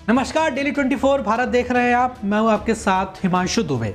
नमस्कार, डेली 24 भारत देख रहे हैं आप। मैं हूं आपके साथ हिमांशु दुबे।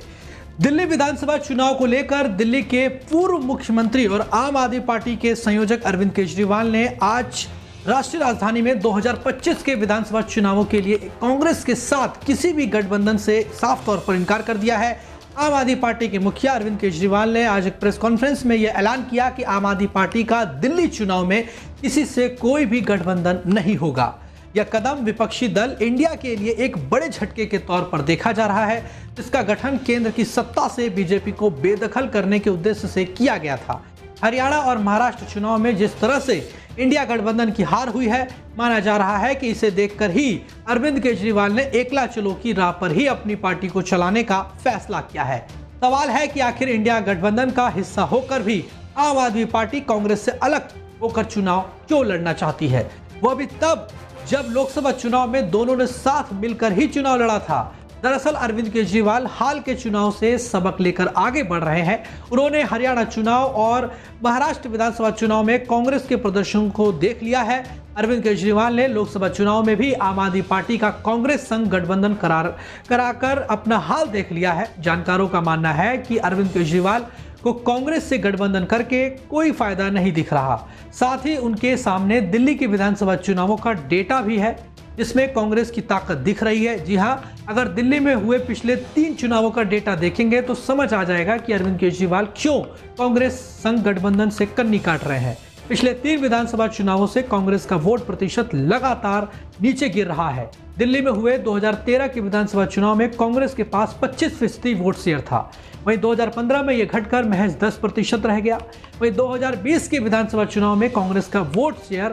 दिल्ली विधानसभा चुनाव को लेकर दिल्ली के पूर्व मुख्यमंत्री और आम आदमी पार्टी के संयोजक अरविंद केजरीवाल ने आज राष्ट्रीय राजधानी में 2025 के विधानसभा चुनावों के लिए कांग्रेस के साथ किसी भी गठबंधन से साफ तौर पर इनकार कर दिया है। आम आदमी पार्टी के मुखिया अरविंद केजरीवाल ने आज एक प्रेस कॉन्फ्रेंस में यह ऐलान किया कि आम आदमी पार्टी का दिल्ली चुनाव में किसी से कोई भी गठबंधन नहीं होगा। यह कदम विपक्षी दल इंडिया के लिए एक बड़े झटके के तौर पर देखा जा रहा है, जिसका गठन केंद्र की सत्ता से बीजेपी को बेदखल करने के उद्देश्य से किया गया था। हरियाणा और महाराष्ट्र चुनाव में जिस तरह से इंडिया गठबंधन की हार हुई है, माना जा रहा है कि इसे देखकर ही अरविंद केजरीवाल ने एकला चलो की राह पर ही अपनी पार्टी को चलाने का फैसला किया है। सवाल है कि आखिर इंडिया गठबंधन का हिस्सा होकर भी आम आदमी पार्टी कांग्रेस से अलग होकर चुनाव क्यों लड़ना चाहती है, वह भी तब जब लोकसभा चुनाव में दोनों ने साथ मिलकर ही चुनाव लड़ा था। दरअसल अरविंद केजरीवाल हाल के चुनाव से सबक लेकर आगे बढ़ रहे हैं। उन्होंने हरियाणा चुनाव और महाराष्ट्र विधानसभा चुनाव में कांग्रेस के प्रदर्शन को देख लिया है। अरविंद केजरीवाल ने लोकसभा चुनाव में भी आम आदमी पार्टी का कांग्रेस संग गठबंधन कराकर अपना हाल देख लिया है। जानकारों का मानना है कि अरविंद केजरीवाल को कांग्रेस से गठबंधन करके कोई फायदा नहीं दिख रहा। साथ ही उनके सामने दिल्ली के विधानसभा चुनावों का डेटा भी है, जिसमें कांग्रेस की ताकत दिख रही है। जी हां, अगर दिल्ली में हुए पिछले 3 चुनावों का डेटा देखेंगे तो समझ आ जाएगा कि अरविंद केजरीवाल क्यों कांग्रेस संग गठबंधन से कन्नी काट रहे हैं। पिछले 3 विधानसभा चुनावों से कांग्रेस का वोट प्रतिशत लगातार नीचे गिर रहा है। दिल्ली में हुए 2013 के विधानसभा चुनाव में कांग्रेस के पास 25% वोट शेयर था। वहीं 2015 में यह घटकर महज 10% रह गया। वहीं 2020 के विधानसभा चुनाव में कांग्रेस का वोट शेयर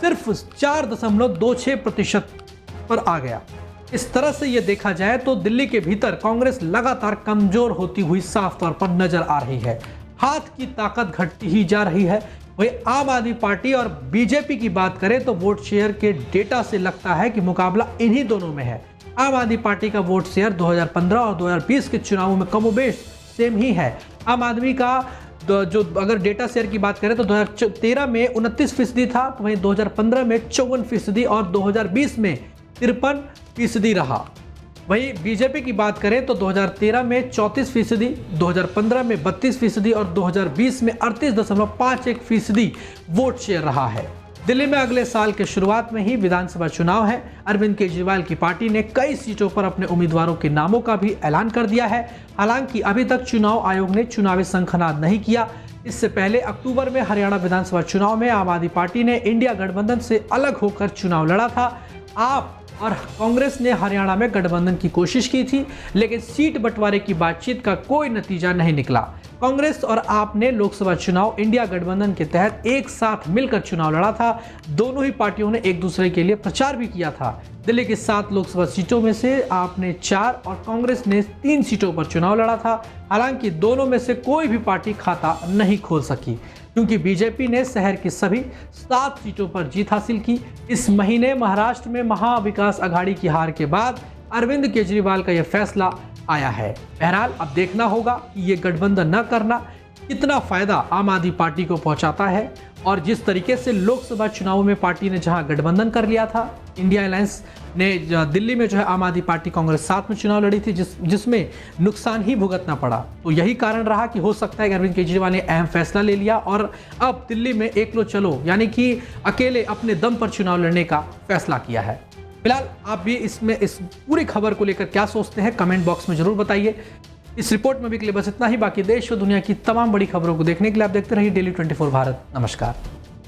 सिर्फ 4.26% पर आ गया। इस तरह से यह देखा जाए तो दिल्ली के भीतर कांग्रेस लगातार कमजोर होती हुई साफ तौर पर नजर आ रही है। हाथ की ताकत घटती ही जा रही है। वहीं आम आदमी पार्टी और बीजेपी की बात करें तो वोट शेयर के डेटा से लगता है कि मुकाबला इन्हीं दोनों में है। आम आदमी पार्टी का वोट शेयर 2015 और 2020 के चुनावों में कमोबेश सेम ही है। आम आदमी का जो अगर डेटा शेयर की बात करें तो 2013 में 29% था, तो वहीं 2015 में 54% और 2020 में 53% रहा। वहीं बीजेपी की बात करें तो 2013 में 34%, 2015 में 32% और 2020 में 38.51% वोट शेयर रहा है। दिल्ली में अगले साल के शुरुआत में ही विधानसभा चुनाव है। अरविंद केजरीवाल की पार्टी ने कई सीटों पर अपने उम्मीदवारों के नामों का भी ऐलान कर दिया है। हालांकि अभी तक चुनाव आयोग ने चुनावी शंखनाद नहीं किया। इससे पहले अक्टूबर में हरियाणा विधानसभा चुनाव में आम आदमी पार्टी ने इंडिया गठबंधन से अलग होकर चुनाव लड़ा था। आप और कांग्रेस ने हरियाणा में गठबंधन की कोशिश की थी, लेकिन सीट बंटवारे की बातचीत का कोई नतीजा नहीं निकला। कांग्रेस और आप ने लोकसभा चुनाव इंडिया गठबंधन के तहत एक साथ मिलकर चुनाव लड़ा था। दोनों ही पार्टियों ने एक दूसरे के लिए प्रचार भी किया था। दिल्ली की 7 लोकसभा सीटों में से आपने 4 और कांग्रेस ने 3 सीटों पर चुनाव लड़ा था। हालांकि दोनों में से कोई भी पार्टी खाता नहीं खोल सकी, क्योंकि बीजेपी ने शहर की सभी 7 सीटों पर जीत हासिल की। इस महीने महाराष्ट्र में महाविकास अघाड़ी की हार के बाद अरविंद केजरीवाल का यह फैसला आया है। बहरहाल अब देखना होगा कि ये गठबंधन न करना कितना फायदा आम आदमी पार्टी को पहुंचाता है। और जिस तरीके से लोकसभा चुनावों में पार्टी ने जहां गठबंधन कर लिया था, इंडिया अलायंस ने दिल्ली में जो है आम आदमी पार्टी कांग्रेस साथ में चुनाव लड़ी थी, जिसमें नुकसान ही भुगतना पड़ा। तो यही कारण रहा कि हो सकता है कि अरविंद केजरीवाल ने अहम फैसला ले लिया और अब दिल्ली में एकलो चलो यानी कि अकेले अपने दम पर चुनाव लड़ने का फैसला किया है। फिलहाल आप भी इस पूरी खबर को लेकर क्या सोचते हैं, कमेंट बॉक्स में जरूर बताइए। इस रिपोर्ट में भी के लिए बस इतना ही। बाकी देश और दुनिया की तमाम बड़ी खबरों को देखने के लिए आप देखते रहिए डेली 24 भारत। नमस्कार।